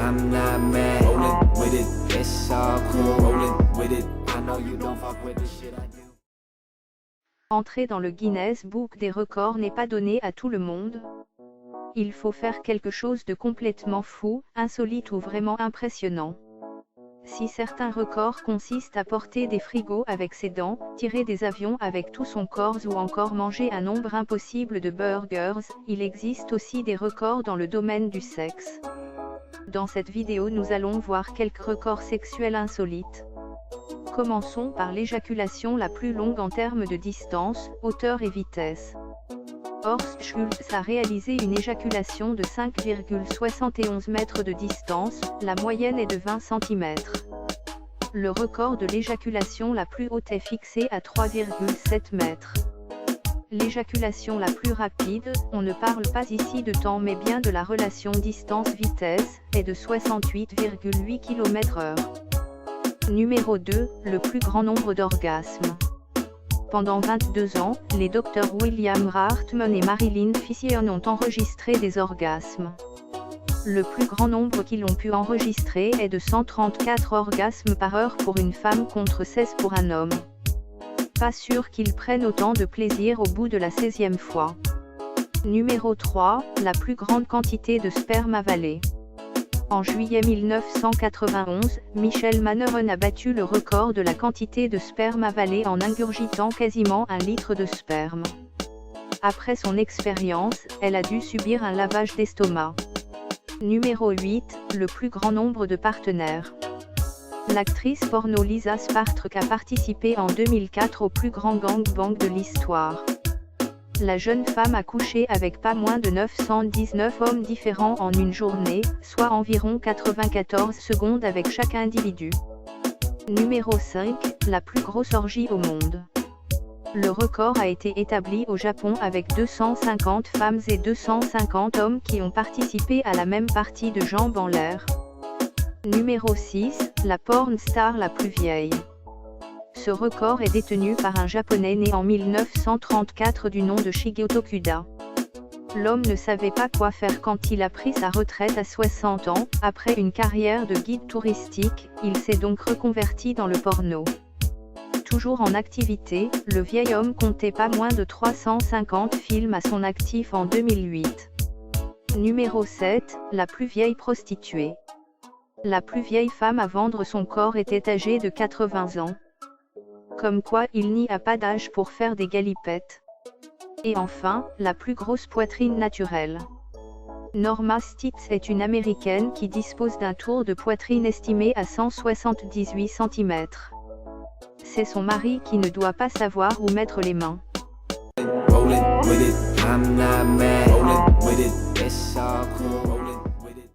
I'm not mad. Rollin' with it, it's all cool. Rollin' with it, I know you don't fuck with the shit I do. Entrer dans le Guinness Book des records n'est pas donné à tout le monde. Il faut faire quelque chose de complètement fou, insolite ou vraiment impressionnant. Si certains records consistent à porter des frigos avec ses dents, tirer des avions avec tout son corps ou encore manger un nombre impossible de burgers, il existe aussi des records dans le domaine du sexe. Dans cette vidéo nous allons voir quelques records sexuels insolites. Commençons par l'éjaculation la plus longue en termes de distance, hauteur et vitesse. Horst Schulze a réalisé une éjaculation de 5,71 mètres de distance, la moyenne est de 20 cm. Le record de l'éjaculation la plus haute est fixé à 3,7 mètres. L'éjaculation la plus rapide, on ne parle pas ici de temps mais bien de la relation distance-vitesse, est de 68,8 km/h. Numéro 2, le plus grand nombre d'orgasmes. Pendant 22 ans, les docteurs William Hartman et Marilyn Physician ont enregistré des orgasmes. Le plus grand nombre qu'ils ont pu enregistrer est de 134 orgasmes par heure pour une femme contre 16 pour un homme. Pas sûr qu'ils prennent autant de plaisir au bout de la 16e fois. Numéro 3, la plus grande quantité de sperme avalé. En juillet 1991, Michel Manneren a battu le record de la quantité de sperme avalé en ingurgitant quasiment 1 litre de sperme. Après son expérience, elle a dû subir un lavage d'estomac. Numéro 8, le plus grand nombre de partenaires. L'actrice porno Lisa Spartak a participé en 2004 au plus grand gangbang de l'histoire. La jeune femme a couché avec pas moins de 919 hommes différents en une journée, soit environ 94 secondes avec chaque individu. Numéro 5, la plus grosse orgie au monde. Le record a été établi au Japon avec 250 femmes et 250 hommes qui ont participé à la même partie de jambes en l'air. Numéro 6, la porn star la plus vieille. Ce record est détenu par un japonais né en 1934 du nom de Shigeru Tokuda. L'homme ne savait pas quoi faire quand il a pris sa retraite à 60 ans, après une carrière de guide touristique, il s'est donc reconverti dans le porno. Toujours en activité, le vieil homme comptait pas moins de 350 films à son actif en 2008. Numéro 7, la plus vieille prostituée. La plus vieille femme à vendre son corps était âgée de 80 ans. Comme quoi il n'y a pas d'âge pour faire des galipettes. Et enfin, la plus grosse poitrine naturelle. Norma Stitz est une américaine qui dispose d'un tour de poitrine estimé à 178 cm. C'est son mari qui ne doit pas savoir où mettre les mains. Rollin' with it, I'm not mad. Rollin' with it, it's all cool.